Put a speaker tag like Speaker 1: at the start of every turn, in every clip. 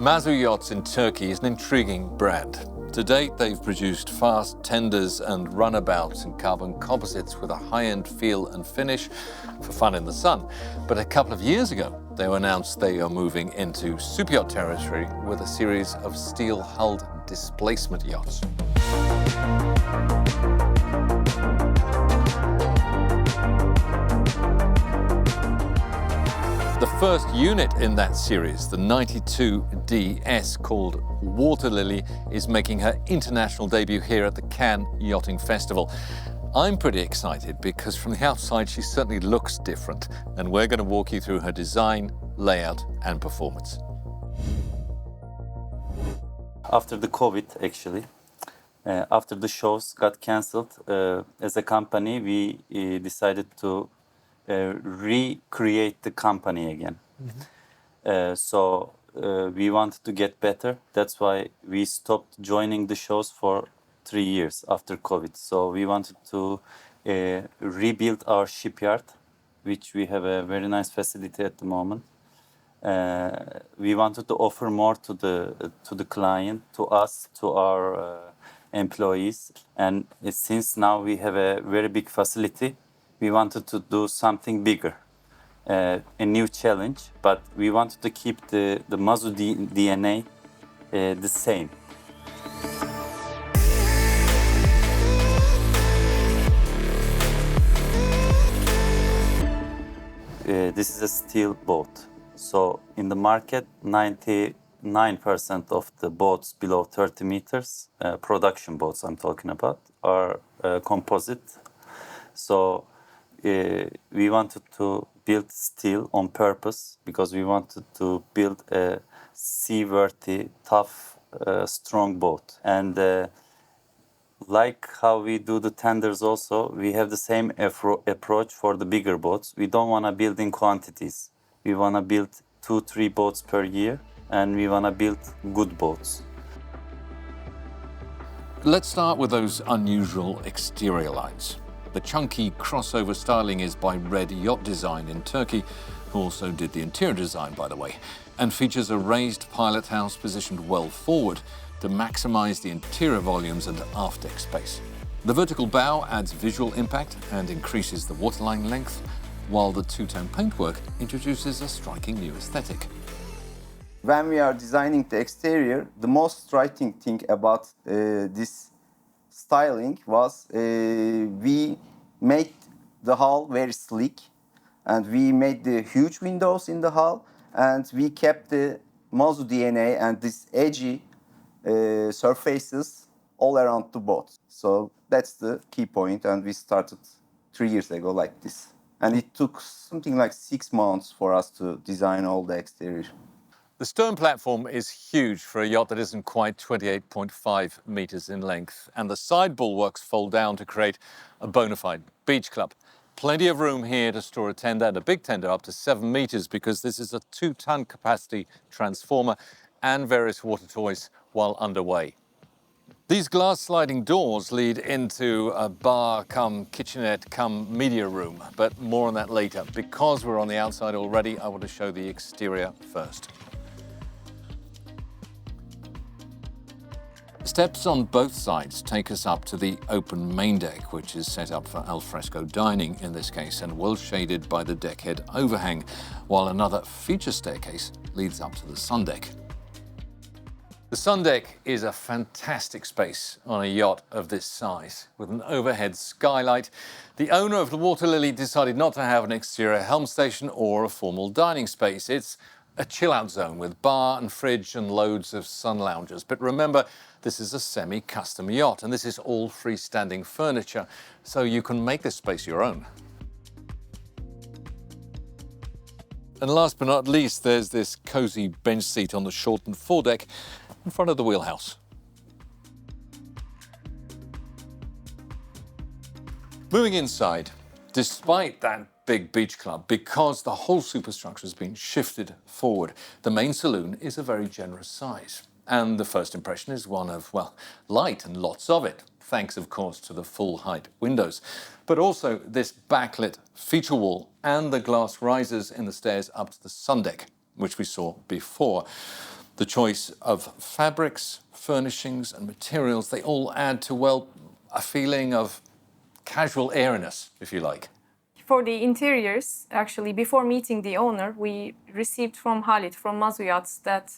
Speaker 1: Mazu Yachts in Turkey is an intriguing brand. To date, they've produced fast tenders and runabouts in carbon composites with a high-end feel and finish for fun in the sun. But a couple of years ago, they announced they are moving into superyacht territory with a series of steel-hulled displacement yachts. The first unit in that series, the 92DS, called Waterlily, is making her international debut here at the Cannes Yachting Festival. I'm pretty excited because from the outside she certainly looks different, and we're going to walk you through her design, layout and performance.
Speaker 2: After the COVID, actually, after the shows got cancelled, as a company we decided to recreate the company again. So we wanted to get better. That's why we stopped joining the shows for 3 years after COVID. So we wanted to rebuild our shipyard, which we have a very nice facility at the moment. We wanted to offer more to the client, to us, to our employees. And since now we have a very big facility, we wanted to do something bigger, a new challenge, but we wanted to keep the Mazu DNA the same. This is a steel boat. So in the market, 99% of the boats below 30 meters, production boats I'm talking about, are composite. So we wanted to build steel on purpose because we wanted to build a seaworthy, tough, strong boat. And like how we do the tenders also, we have the same approach for the bigger boats. We don't want to build in quantities. We want to build 2-3 boats per year, and we want to build good boats.
Speaker 1: Let's start with those unusual exterior lines. The chunky crossover styling is by Red Yacht Design in Turkey, who also did the interior design, by the way, and features a raised pilot house positioned well forward to maximize the interior volumes and aft deck space. The vertical bow adds visual impact and increases the waterline length, while the two-tone paintwork introduces a striking new aesthetic.
Speaker 3: When we are designing the exterior, the most striking thing about this styling was we made the hull very sleek, and we made the huge windows in the hull, and we kept the Mazu DNA and these edgy surfaces all around the boat. So that's the key point, and we started 3 years ago like this. And it took something like 6 months for us to design all the exterior.
Speaker 1: The stern platform is huge for a yacht that isn't quite 28.5 meters in length, and the side bulwarks fold down to create a bona fide beach club. Plenty of room here to store a tender, and a big tender up to 7 meters, because this is a 2-ton capacity transformer and various water toys while underway. These glass sliding doors lead into a bar cum kitchenette cum media room, but more on that later. Because we're on the outside already, I want to show the exterior first. Steps on both sides take us up to the open main deck, which is set up for alfresco dining in this case, and well shaded by the deckhead overhang, while another feature staircase leads up to the sun deck. The sun deck is a fantastic space on a yacht of this size. With an overhead skylight, the owner of the Waterlily decided not to have an exterior helm station or a formal dining space. It's a chill-out zone with bar and fridge and loads of sun loungers. But remember, this is a semi-custom yacht, and this is all freestanding furniture, so you can make this space your own. And last but not least, there's this cozy bench seat on the shortened foredeck in front of the wheelhouse. Moving inside, despite that big beach club, because the whole superstructure has been shifted forward, the main saloon is a very generous size. And the first impression is one of, well, light and lots of it, thanks, of course, to the full-height windows. But also this backlit feature wall and the glass risers in the stairs up to the sun deck, which we saw before. The choice of fabrics, furnishings and materials, they all add to, well, a feeling of casual airiness, if you like.
Speaker 4: For the interiors, actually, before meeting the owner, we received from Halit, from Mazu Yachts, that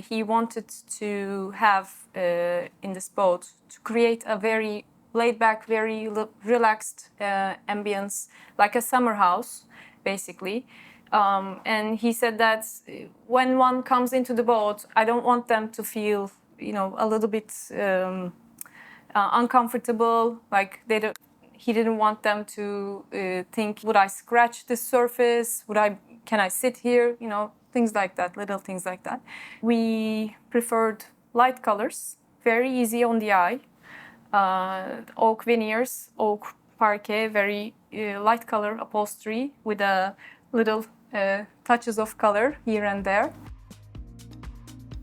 Speaker 4: he wanted to have in this boat to create a very laid-back, very relaxed ambience, like a summer house, basically. And he said that when one comes into the boat, I don't want them to feel, you know, a little bit uncomfortable, like they don't. He didn't want them to think, would I scratch the surface? Can I sit here? You know, things like that, little things like that. We preferred light colors, very easy on the eye. Oak veneers, oak parquet, very light color upholstery with a little touches of color here and there.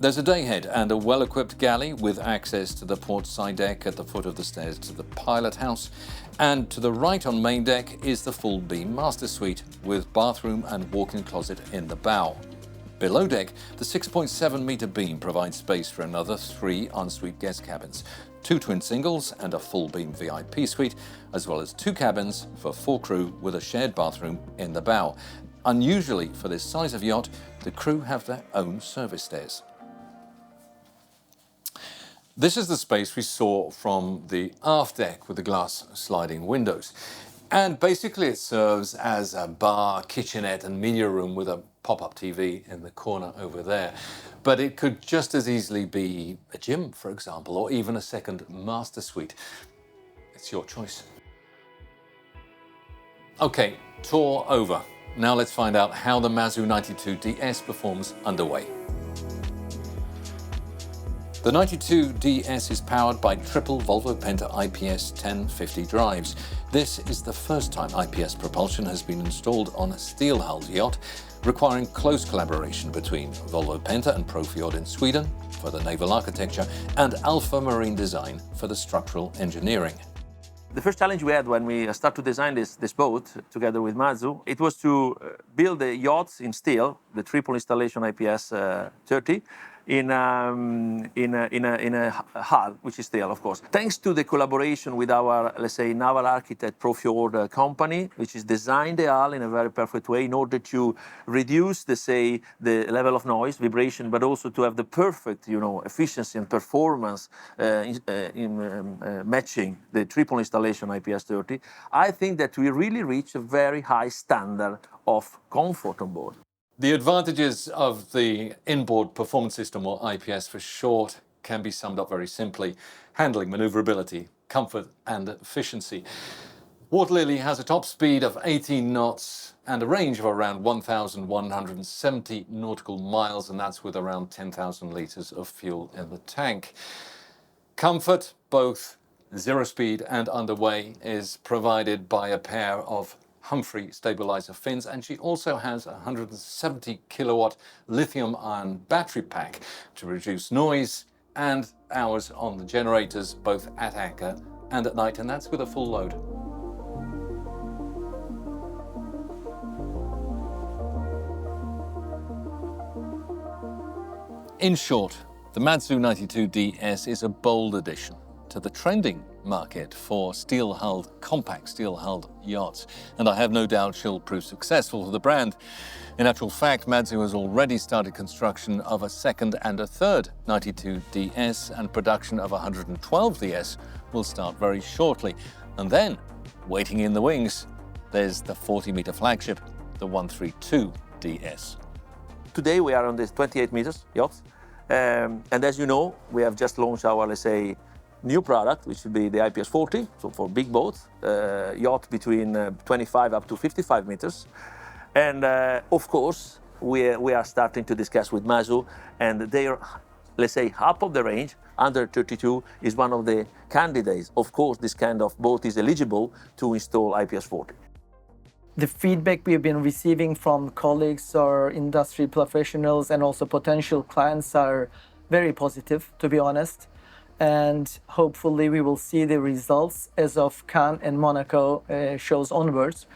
Speaker 1: There's a dayhead and a well-equipped galley with access to the port side deck at the foot of the stairs to the pilot house. And to the right on main deck is the full beam master suite with bathroom and walk-in closet in the bow. Below deck, the 6.7 metre beam provides space for another 3 ensuite guest cabins, 2 twin singles and a full beam VIP suite, as well as 2 cabins for 4 crew with a shared bathroom in the bow. Unusually for this size of yacht, the crew have their own service stairs. This is the space we saw from the aft deck with the glass sliding windows. And basically it serves as a bar, kitchenette and media room with a pop-up TV in the corner over there. But it could just as easily be a gym, for example, or even a second master suite. It's your choice. Okay, tour over. Now let's find out how the MAZU 92DS performs underway. The 92DS is powered by triple Volvo Penta IPS 1050 drives. This is the first time IPS propulsion has been installed on a steel-hulled yacht, requiring close collaboration between Volvo Penta and Profjord in Sweden for the naval architecture and Alpha Marine Design for the structural engineering.
Speaker 5: The first challenge we had when we started to design this boat together with Mazu, it was to build the yachts in steel, the triple installation IPS 30, in a hull, which is steel, of course. Thanks to the collaboration with our, let's say, naval architect Profjord company, which has designed the hull in a very perfect way in order to reduce, the level of noise, vibration, but also to have the perfect, efficiency and performance matching the triple installation IPS 30. I think that we really reach a very high standard of comfort on board.
Speaker 1: The advantages of the inboard performance system, or IPS for short, can be summed up very simply: handling, maneuverability, comfort and efficiency. Waterlily has a top speed of 18 knots and a range of around 1,170 nautical miles, and that's with around 10,000 litres of fuel in the tank. Comfort, both zero speed and underway, is provided by a pair of Humphrey stabilizer fins, and she also has a 170 kilowatt lithium-ion battery pack to reduce noise and hours on the generators, both at anchor and at night, and that's with a full load. In short, the MAZU 92DS is a bold addition to the trending market for steel-hulled, compact steel-hulled yachts, and I have no doubt she'll prove successful for the brand. In actual fact, Mazu has already started construction of a second and a third 92DS, and production of 112DS will start very shortly. And then, waiting in the wings, there's the 40-meter flagship, the 132DS.
Speaker 5: Today we are on this 28 meters yacht, and as you know, we have just launched our, let's say, new product, which will be the IPS 40, so for big boats, yacht between 25 up to 55 meters. And of course, we are starting to discuss with Mazu, and their, let's say, half of the range, under 32, is one of the candidates. Of course, this kind of boat is eligible to install IPS 40.
Speaker 6: The feedback we've been receiving from colleagues or industry professionals and also potential clients are very positive, to be honest. and hopefully we will see the results as of Cannes and Monaco shows onwards.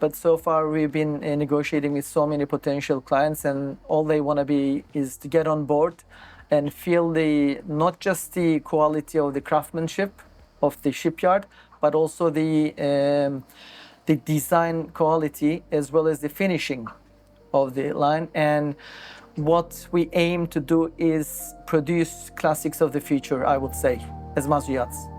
Speaker 6: But so far we've been negotiating with so many potential clients, and all they want to be is to get on board and feel not just the quality of the craftsmanship of the shipyard, but also the design quality as well as the finishing of the line. And what we aim to do is produce classics of the future, I would say, as Mazu Yachts.